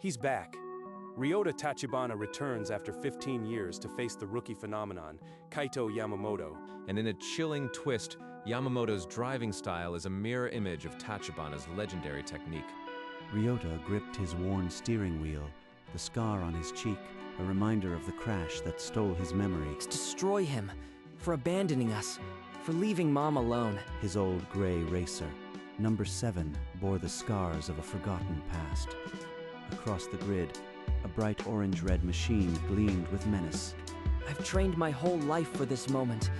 He's back. Ryota Tachibana returns after 15 years to face the rookie phenomenon, Kaito Yamamoto. And in a chilling twist, Yamamoto's driving style is a mirror image of Tachibana's legendary technique. Ryota gripped his worn steering wheel, the scar on his cheek, a reminder of the crash that stole his memory. Destroy him, for abandoning us, for leaving Mom alone. His old gray racer, number 7, bore the scars of a forgotten past. Across the grid, a bright orange-red machine gleamed with menace. I've trained my whole life for this moment.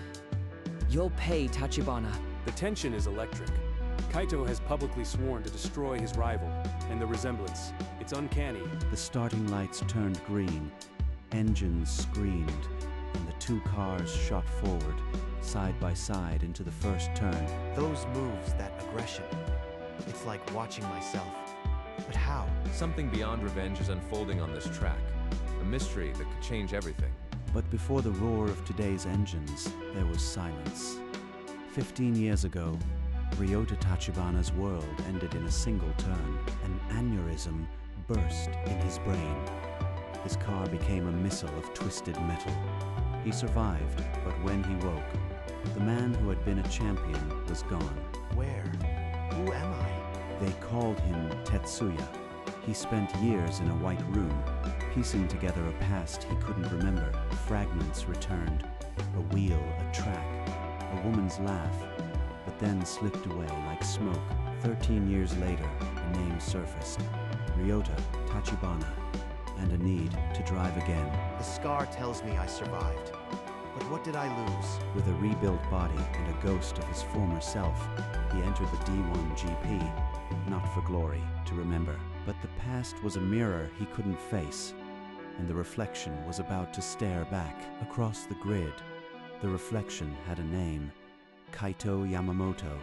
You'll pay, Tachibana. The tension is electric. Kaito has publicly sworn to destroy his rival, and the resemblance, it's uncanny. The starting lights turned green, engines screamed, and the two cars shot forward, side by side into the first turn. Those moves, that aggression. It's like watching myself. But how? Something beyond revenge is unfolding on this track. A mystery that could change everything. But before the roar of today's engines, there was silence. 15 years ago, Ryota Tachibana's world ended in a single turn. An aneurysm burst in his brain. His car became a missile of twisted metal. He survived, but when he woke, the man who had been a champion was gone. Where? Who am I? They called him Tetsuya. He spent years in a white room, piecing together a past he couldn't remember. Fragments returned, a wheel, a track, a woman's laugh, but then slipped away like smoke. 13 years later, a name surfaced, Ryota Tachibana, and a need to drive again. The scar tells me I survived. But what did I lose? With a rebuilt body and a ghost of his former self, he entered the D1 GP, not for glory, to remember. But the past was a mirror he couldn't face, and the reflection was about to stare back. Across the grid, the reflection had a name, Kaito Yamamoto.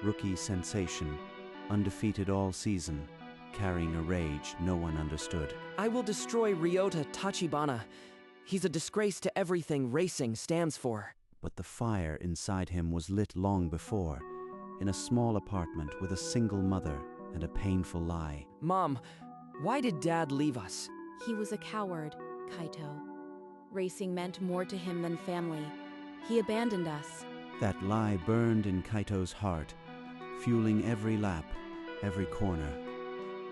Rookie sensation, undefeated all season, carrying a rage no one understood. I will destroy Ryota Tachibana. He's a disgrace to everything racing stands for. But the fire inside him was lit long before, in a small apartment with a single mother and a painful lie. Mom, why did Dad leave us? He was a coward, Kaito. Racing meant more to him than family. He abandoned us. That lie burned in Kaito's heart, fueling every lap, every corner.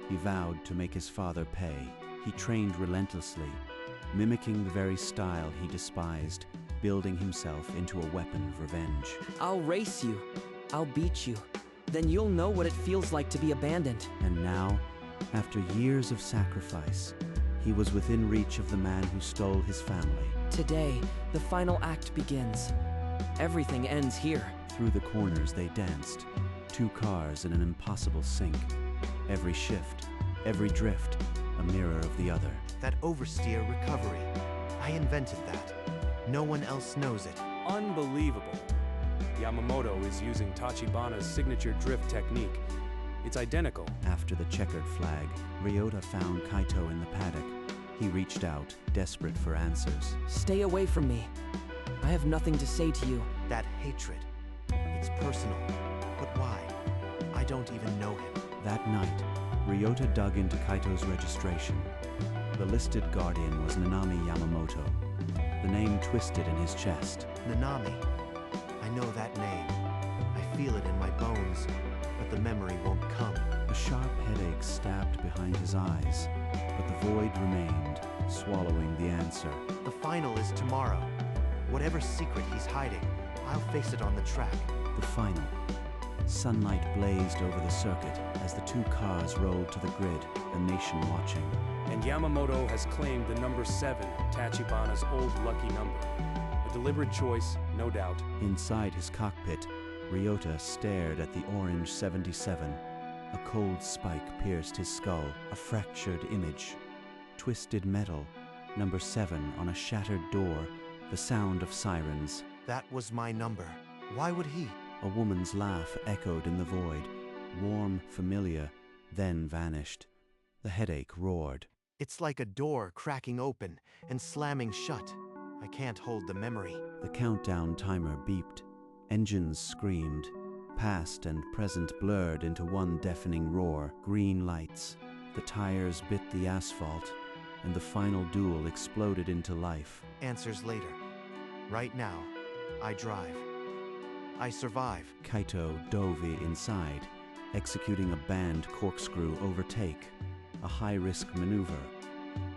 He vowed to make his father pay. He trained relentlessly, mimicking the very style he despised, building himself into a weapon of revenge. I'll race you. I'll beat you. Then you'll know what it feels like to be abandoned. And now, after years of sacrifice, he was within reach of the man who stole his family. Today, the final act begins. Everything ends here. Through the corners they danced, two cars in an impossible sync. Every shift, every drift, a mirror of the other. That oversteer recovery. I invented that. No one else knows it. Unbelievable. Yamamoto is using Tachibana's signature drift technique. It's identical. After the checkered flag, Ryota found Kaito in the paddock. He reached out, desperate for answers. Stay away from me. I have nothing to say to you. That hatred. It's personal. But why? I don't even know him. That night, Ryota dug into Kaito's registration. The listed guardian was Nanami Yamamoto. The name twisted in his chest. Nanami. I know that name. I feel it in my bones, but the memory won't come. A sharp headache stabbed behind his eyes, but the void remained, swallowing the answer. The final is tomorrow. Whatever secret he's hiding, I'll face it on the track. The final. Sunlight blazed over the circuit as the two cars rolled to the grid, a nation watching. And Yamamoto has claimed the number 7, Tachibana's old lucky number. A deliberate choice, no doubt. Inside his cockpit, Ryota stared at the orange 77. A cold spike pierced his skull, a fractured image. Twisted metal, number 7 on a shattered door, the sound of sirens. That was my number. Why would he? A woman's laugh echoed in the void, warm, familiar, then vanished. The headache roared. It's like a door cracking open and slamming shut. I can't hold the memory. The countdown timer beeped. Engines screamed. Past and present blurred into one deafening roar. Green lights. The tires bit the asphalt, and the final duel exploded into life. Answers later. Right now, I drive. I survive. Kaito dove inside, executing a banned corkscrew overtake, a high-risk maneuver.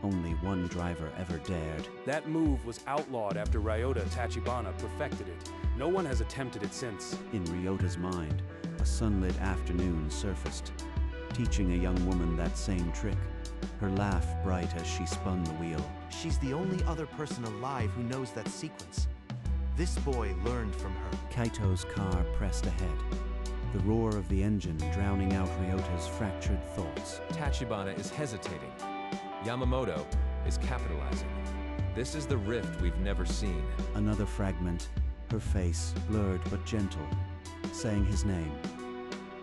Only one driver ever dared. That move was outlawed after Ryota Tachibana perfected it. No one has attempted it since. In Ryota's mind, a sunlit afternoon surfaced, teaching a young woman that same trick, her laugh bright as she spun the wheel. She's the only other person alive who knows that sequence. This boy learned from her. Kaito's car pressed ahead, the roar of the engine drowning out Ryota's fractured thoughts. Tachibana is hesitating. Yamamoto is capitalizing. This is the rift we've never seen. Another fragment, her face blurred but gentle, saying his name.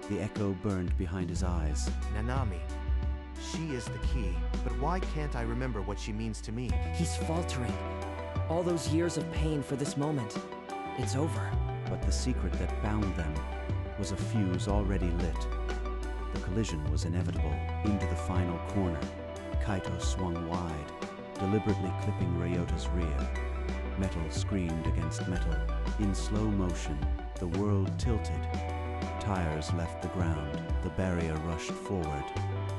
The echo burned behind his eyes. Nanami. She is the key, but why can't I remember what she means to me? He's faltering. All those years of pain for this moment. It's over. But the secret that bound them was a fuse already lit. The collision was inevitable. Into the final corner, Kaito swung wide, deliberately clipping Ryota's rear. Metal screamed against metal. In slow motion, the world tilted. Tires left the ground, the barrier rushed forward,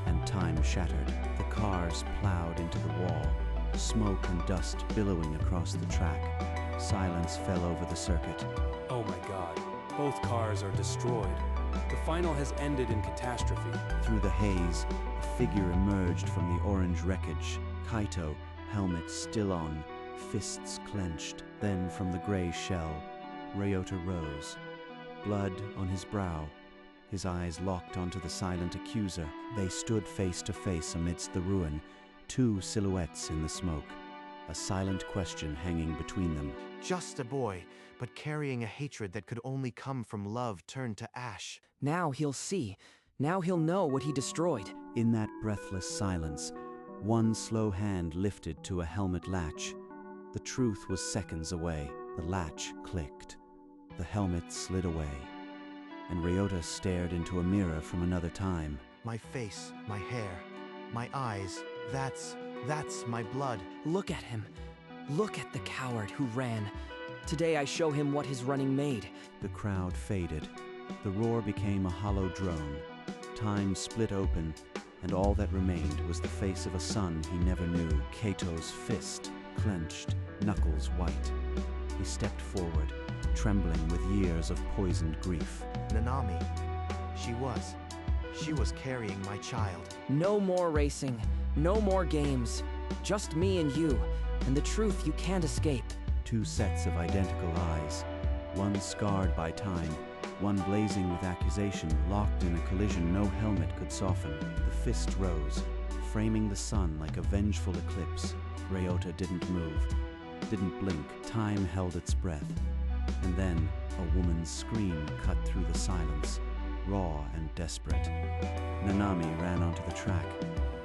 and time shattered. The cars plowed into the wall, smoke and dust billowing across the track. Silence fell over the circuit. Oh my god, both cars are destroyed. The final has ended in catastrophe. Through the haze, a figure emerged from the orange wreckage. Kaito, helmet still on, fists clenched. Then from the gray shell, Ryota rose, blood on his brow, his eyes locked onto the silent accuser. They stood face to face amidst the ruin, two silhouettes in the smoke, a silent question hanging between them. Just a boy, but carrying a hatred that could only come from love turned to ash. Now he'll see. Now he'll know what he destroyed. In that breathless silence, one slow hand lifted to a helmet latch. The truth was seconds away. The latch clicked. The helmet slid away, and Ryota stared into a mirror from another time. My face, my hair, my eyes, that's my blood. Look at him. Look at the coward who ran. Today I show him what his running made. The crowd faded. The roar became a hollow drone. Time split open, and all that remained was the face of a son he never knew. Kaito's fist clenched, knuckles white. He stepped forward, trembling with years of poisoned grief. Nanami. She was carrying my child. No more racing. No more games. Just me and you, and the truth you can't escape. Two sets of identical eyes, one scarred by time, one blazing with accusation, locked in a collision no helmet could soften. The fist rose, framing the sun like a vengeful eclipse. Ryota didn't move, didn't blink. Time held its breath. And then, a woman's scream cut through the silence, raw and desperate. Nanami ran onto the track,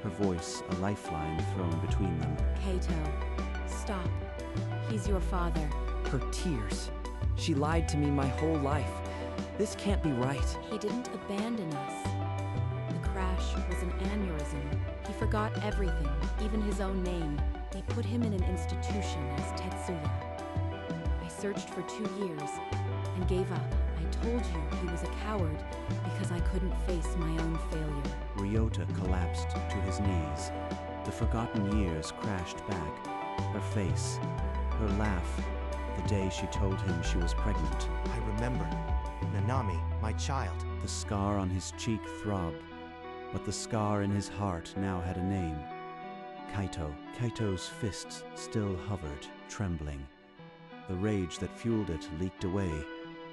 her voice a lifeline thrown between them. Kaito, stop. He's your father. Her tears. She lied to me my whole life. This can't be right. He didn't abandon us. The crash was an aneurysm. He forgot everything, even his own name. They put him in an institution as Tetsuya. I searched for 2 years and gave up. I told you he was a coward because I couldn't face my own failure. Ryota collapsed to his knees. The forgotten years crashed back. Her face, her laugh, the day she told him she was pregnant. I remember. Nanami, my child. The scar on his cheek throbbed, but the scar in his heart now had a name. Kaito. Kaito's fists still hovered, trembling. The rage that fueled it leaked away,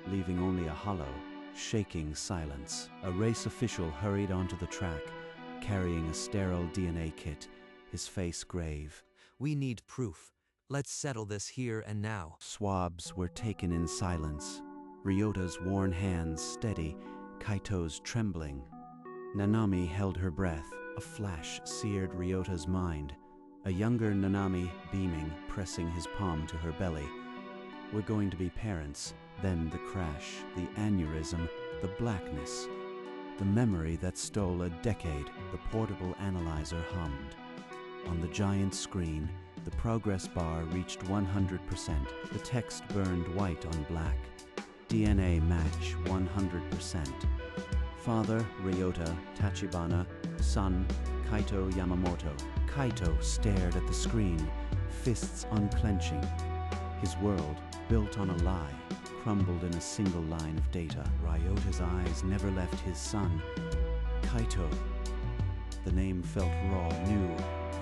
leaving only a hollow, shaking silence. A race official hurried onto the track, carrying a sterile DNA kit, his face grave. We need proof. Let's settle this here and now. Swabs were taken in silence. Ryota's worn hands steady, Kaito's trembling. Nanami held her breath. A flash seared Ryota's mind. A younger Nanami beaming, pressing his palm to her belly. We're going to be parents. Then the crash, the aneurysm, the blackness. The memory that stole a decade, the portable analyzer hummed. On the giant screen, the progress bar reached 100%. The text burned white on black. DNA match 100%. Father, Ryota Tachibana. Son, Kaito Yamamoto. Kaito stared at the screen, fists unclenching. His world, built on a lie, crumbled in a single line of data. Ryota's eyes never left his son. Kaito. The name felt raw, new,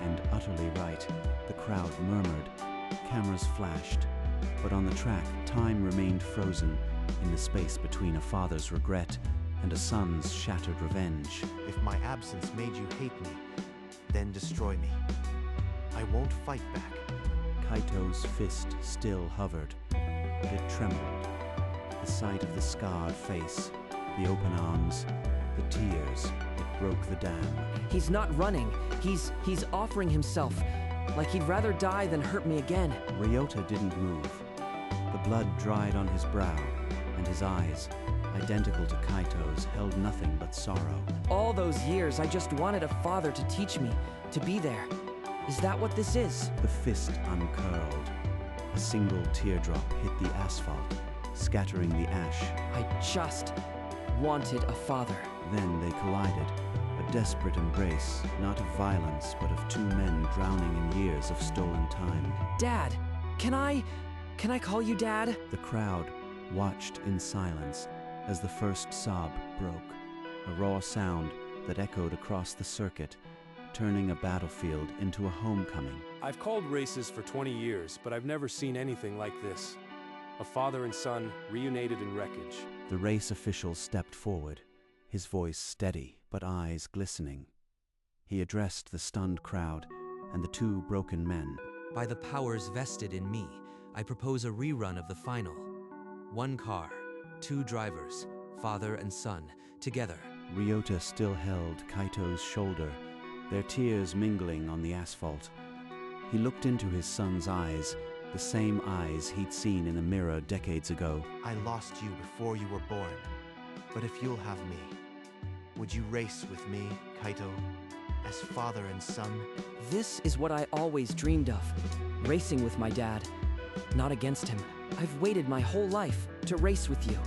and utterly right. The crowd murmured. Cameras flashed. But on the track, time remained frozen in the space between a father's regret and a son's shattered revenge. If my absence made you hate me, then destroy me. I won't fight back. Kaito's fist still hovered, but it trembled. The sight of the scarred face, the open arms, the tears, it broke the dam. He's not running. He's offering himself, like he'd rather die than hurt me again. Ryota didn't move. The blood dried on his brow, and his eyes, identical to Kaito's, held nothing but sorrow. All those years, I just wanted a father to teach me, to be there. Is that what this is? The fist uncurled. A single teardrop hit the asphalt, scattering the ash. I just wanted a father. Then they collided. A desperate embrace, not of violence, but of two men drowning in years of stolen time. Dad, can I call you Dad? The crowd watched in silence as the first sob broke, a raw sound that echoed across the circuit, turning a battlefield into a homecoming. I've called races for 20 years, but I've never seen anything like this. A father and son reunited in wreckage. The race official stepped forward, his voice steady but eyes glistening. He addressed the stunned crowd and the two broken men. By the powers vested in me, I propose a rerun of the final. 1 car, 2 drivers, father and son, together. Ryota still held Kaito's shoulder, their tears mingling on the asphalt. He looked into his son's eyes, the same eyes he'd seen in a mirror decades ago. I lost you before you were born. But if you'll have me, would you race with me, Kaito, as father and son? This is what I always dreamed of, racing with my dad, not against him. I've waited my whole life to race with you.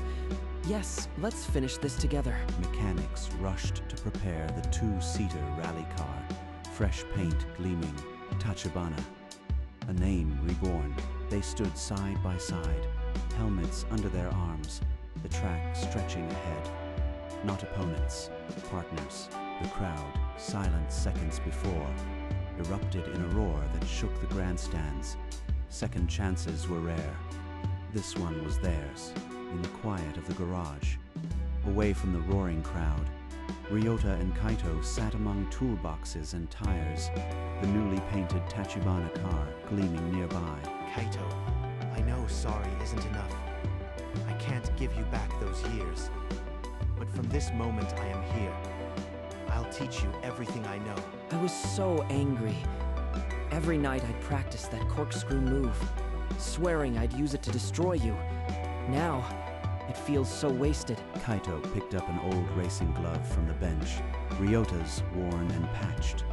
Yes, let's finish this together. Mechanics rushed to prepare the 2-seater rally car, fresh paint gleaming, Tachibana. A name reborn. They stood side by side, helmets under their arms, the track stretching ahead. Not opponents, partners. The crowd, silent seconds before, erupted in a roar that shook the grandstands. Second chances were rare. This one was theirs, in the quiet of the garage, away from the roaring crowd. Ryota and Kaito sat among toolboxes and tires, the newly painted Tachibana car gleaming nearby. Kaito, I know sorry isn't enough. I can't give you back those years. But from this moment I am here. I'll teach you everything I know. I was so angry. Every night I'd practice that corkscrew move, swearing I'd use it to destroy you. Now, it feels so wasted. Kaito picked up an old racing glove from the bench, Ryota's worn and patched.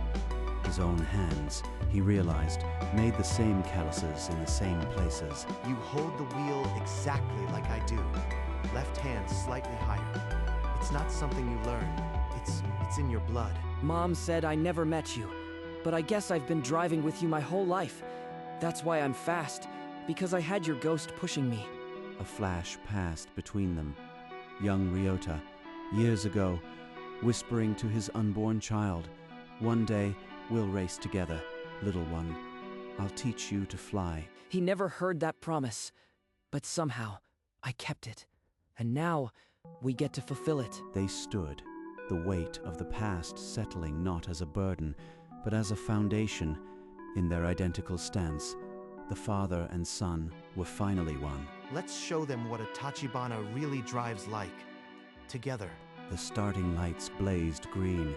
His own hands, he realized, made the same calluses in the same places. You hold the wheel exactly like I do. Left hand slightly higher. It's not something you learn. It's in your blood. Mom said I never met you, but I guess I've been driving with you my whole life. That's why I'm fast, because I had your ghost pushing me. A flash passed between them. Young Ryota, years ago, whispering to his unborn child, "One day, we'll race together, little one. I'll teach you to fly." He never heard that promise, but somehow, I kept it. And now, we get to fulfill it. They stood, the weight of the past settling not as a burden, but as a foundation. In their identical stance, the father and son were finally one. Let's show them what a Tachibana really drives like. Together. The starting lights blazed green.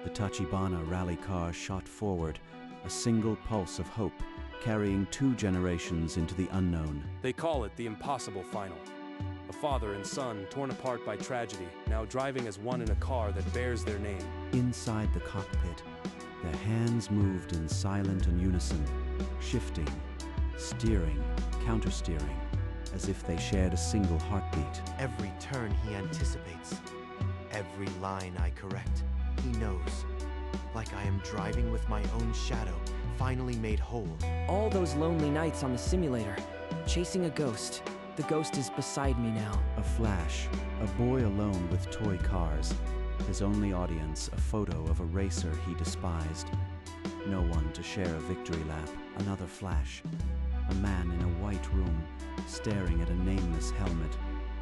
The Tachibana rally car shot forward, a single pulse of hope, carrying 2 generations into the unknown. They call it the impossible final. A father and son torn apart by tragedy, now driving as one in a car that bears their name. Inside the cockpit, their hands moved in silent unison, shifting, steering, countersteering, as if they shared a single heartbeat. Every turn he anticipates, every line I correct, he knows. Like I am driving with my own shadow, finally made whole. All those lonely nights on the simulator, chasing a ghost. The ghost is beside me now. A flash, a boy alone with toy cars. His only audience, a photo of a racer he despised. No one to share a victory lap. Another flash. A man in a white room, staring at a nameless helmet,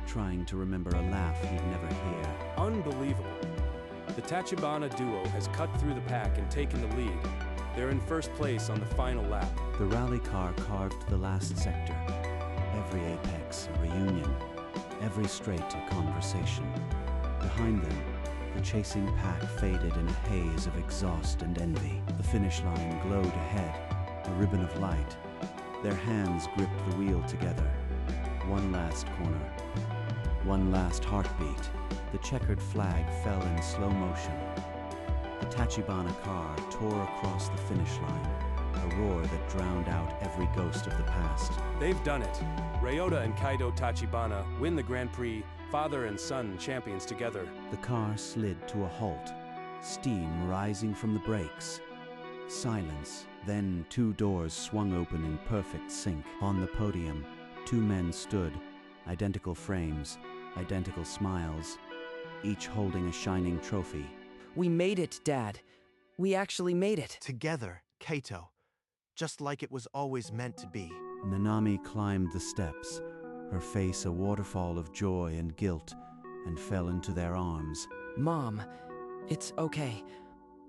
trying to remember a laugh he'd never hear. Unbelievable. The Tachibana duo has cut through the pack and taken the lead. They're in first place on the final lap. The rally car carved the last sector. Every apex, a reunion. Every straight, a conversation. Behind them, the chasing pack faded in a haze of exhaust and envy. The finish line glowed ahead, a ribbon of light. Their hands gripped the wheel together. One last corner. One last heartbeat. The checkered flag fell in slow motion. The Tachibana car tore across the finish line, a roar that drowned out every ghost of the past. They've done it. Ryota and Kaito Tachibana win the Grand Prix, father and son champions together. The car slid to a halt, steam rising from the brakes. Silence. Then 2 doors swung open in perfect sync. On the podium, 2 men stood, identical frames, identical smiles, each holding a shining trophy. We made it, Dad. We actually made it. Together, Kaito. Just like it was always meant to be. Nanami climbed the steps, her face a waterfall of joy and guilt, and fell into their arms. Mom, it's okay.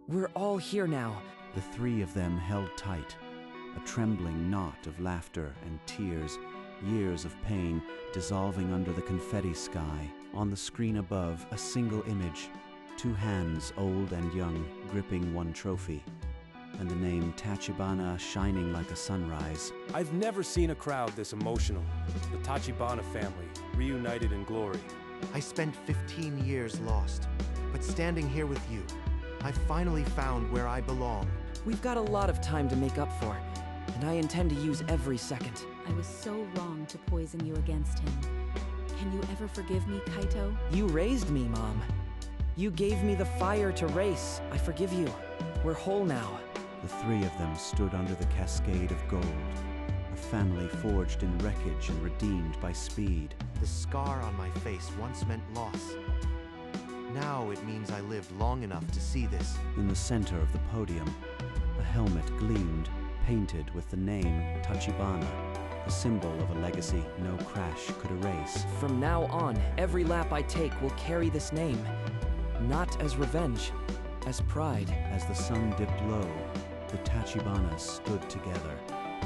We're all here now. The 3 of them held tight, a trembling knot of laughter and tears, years of pain dissolving under the confetti sky. On the screen above, a single image, 2 hands, old and young, gripping one trophy, and the name Tachibana shining like a sunrise. I've never seen a crowd this emotional. The Tachibana family, reunited in glory. I spent 15 years lost, but standing here with you, I finally found where I belong. We've got a lot of time to make up for, and I intend to use every second. I was so wrong to poison you against him. Can you ever forgive me, Kaito? You raised me, Mom. You gave me the fire to race. I forgive you. We're whole now. The 3 of them stood under the cascade of gold, a family forged in wreckage and redeemed by speed. The scar on my face once meant loss. Now it means I lived long enough to see this. In the center of the podium, a helmet gleamed, painted with the name Tachibana, a symbol of a legacy no crash could erase. From now on, every lap I take will carry this name. Not as revenge, as pride. As the sun dipped low, the Tachibanas stood together,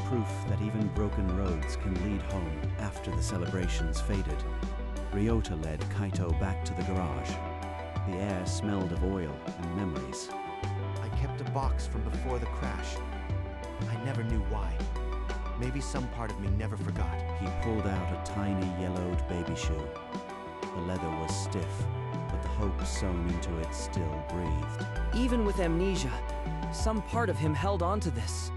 proof that even broken roads can lead home. After the celebrations faded, Ryota led Kaito back to the garage. The air smelled of oil and memories. I kept a box from before the crash. I never knew why. Maybe some part of me never forgot. He pulled out a tiny yellowed baby shoe. The leather was stiff, but the hope sewn into it still breathed. Even with amnesia, some part of him held on to this.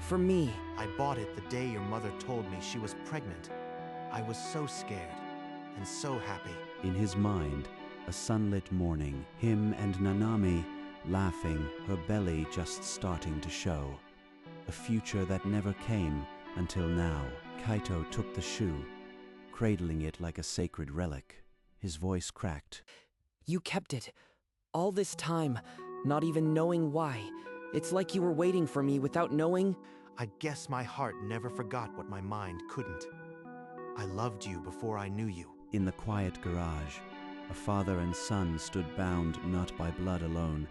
For me. I bought it the day your mother told me she was pregnant. I was so scared and so happy. In his mind, a sunlit morning, him and Nanami laughing, her belly just starting to show. A future that never came until now. Kaito took the shoe, cradling it like a sacred relic. His voice cracked. You kept it. All this time, not even knowing why. It's like you were waiting for me without knowing. I guess my heart never forgot what my mind couldn't. I loved you before I knew you. In the quiet garage, a father and son stood bound not by blood alone,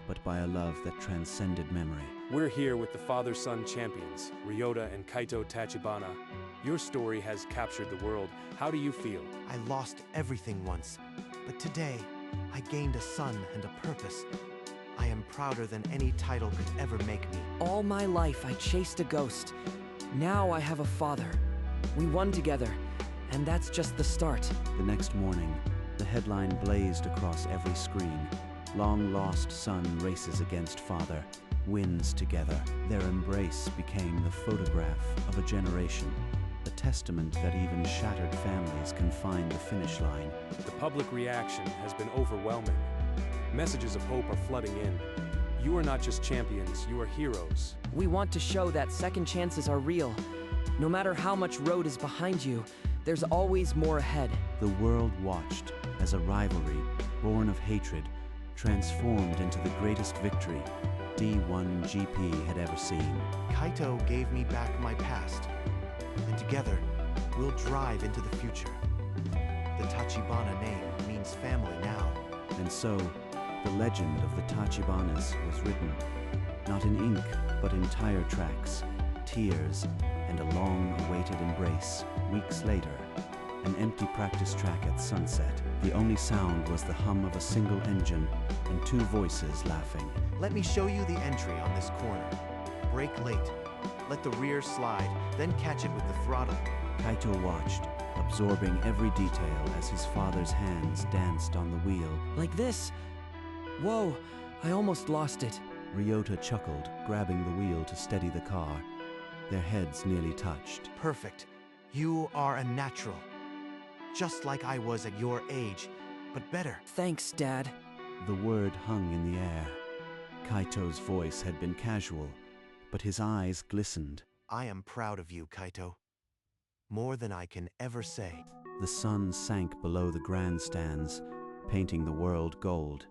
but by a love that transcended memory. We're here with the father-son champions, Ryota and Kaito Tachibana. Your story has captured the world. How do you feel? I lost everything once, but today, I gained a son and a purpose. I am prouder than any title could ever make me. All my life I chased a ghost. Now I have a father. We won together, And that's just the start. The next morning, the headline blazed across every screen. Long-lost son races against father, wins together. Their embrace became the photograph of a generation, a testament that even shattered families can find the finish line. The public reaction has been overwhelming. Messages of hope are flooding in. You are not just champions, you are heroes. We want to show that second chances are real. No matter how much road is behind you, there's always more ahead. The world watched as a rivalry, born of hatred, transformed into the greatest victory D1 GP had ever seen. Kaito gave me back my past, and together, we'll drive into the future. The Tachibana name means family now. And so, the legend of the Tachibanas was written, not in ink, but in tire tracks, tears, and a long-awaited embrace. Weeks later, an empty practice track at sunset. The only sound was the hum of a single engine and two voices laughing. Let me show you the entry on this corner. Brake late. Let the rear slide, then catch it with the throttle. Kaito watched, absorbing every detail as his father's hands danced on the wheel. Like this? Whoa, I almost lost it. Ryota chuckled, grabbing the wheel to steady the car. Their heads nearly touched. Perfect. You are a natural. Just like I was at your age, but better. Thanks, Dad. The word hung in the air. Kaito's voice had been casual, but his eyes glistened. I am proud of you, Kaito. More than I can ever say. The sun sank below the grandstands, painting the world gold.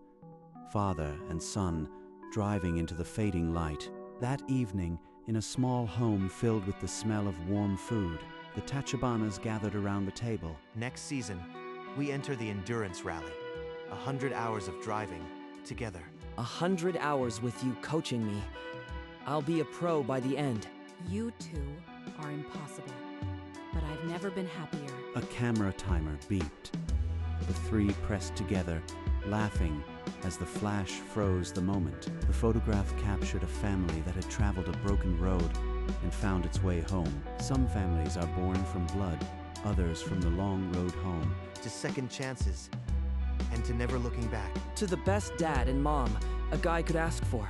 Father and son driving into the fading light. That evening, in a small home filled with the smell of warm food, the Tachibanas gathered around the table. Next season, we enter the endurance rally. 100 hours of driving, together. 100 hours with you coaching me. I'll be a pro by the end. You two are impossible, but I've never been happier. A camera timer beeped. The three pressed together, laughing as the flash froze the moment. The photograph captured a family that had traveled a broken road and found its way home. Some families are born from blood, others from the long road home. To second chances, and to never looking back. To the best dad and mom a guy could ask for.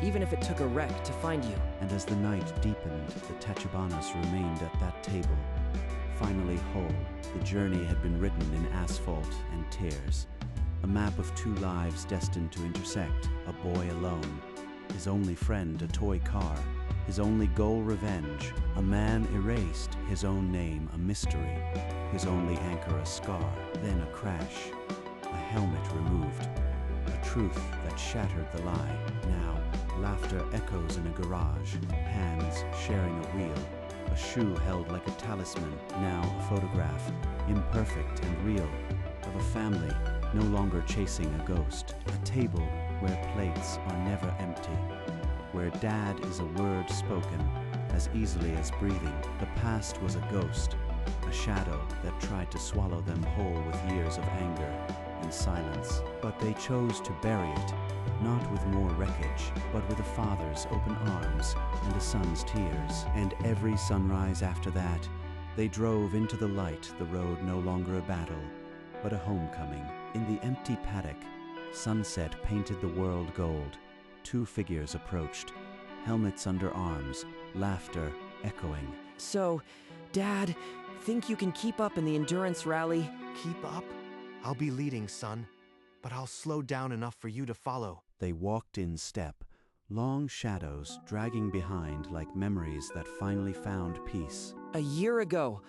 Even if it took a wreck to find you. And as the night deepened, the Tachibanas remained at that table. Finally whole, the journey had been written in asphalt and tears. A map of two lives destined to intersect, a boy alone. His only friend a toy car, his only goal revenge. A man erased, his own name a mystery, his only anchor a scar. Then a crash, a helmet removed, a truth that shattered the lie. Now, laughter echoes in a garage, hands sharing a wheel, a shoe held like a talisman. Now a photograph, imperfect and real, of a family no longer chasing a ghost. A table where plates are never empty, where dad is a word spoken as easily as breathing. The past was a ghost, a shadow that tried to swallow them whole with years of anger and silence. But they chose to bury it, not with more wreckage, but with a father's open arms and a son's tears. And every sunrise after that, they drove into the light, the road no longer a battle, but a homecoming. In the empty paddock, sunset painted the world gold. Two figures approached, helmets under arms, laughter echoing. So, Dad, think you can keep up in the endurance rally? Keep up? I'll be leading, son, but I'll slow down enough for you to follow. They walked in step, long shadows dragging behind like memories that finally found peace. A year ago,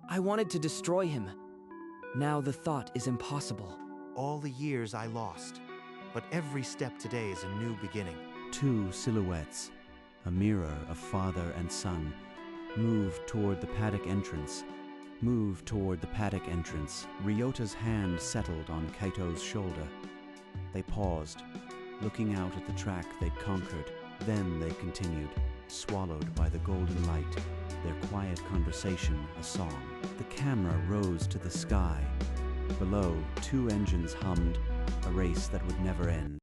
I wanted to destroy him. Now the thought is impossible. All the years I lost, but every step today is a new beginning. Two silhouettes, a mirror of father and son, moved toward the paddock entrance. Ryota's hand settled on Kaito's shoulder. They paused, looking out at the track they'd conquered. Then they continued, swallowed by the golden light, their quiet conversation a song. The camera rose to the sky. Below, two engines hummed, a race that would never end.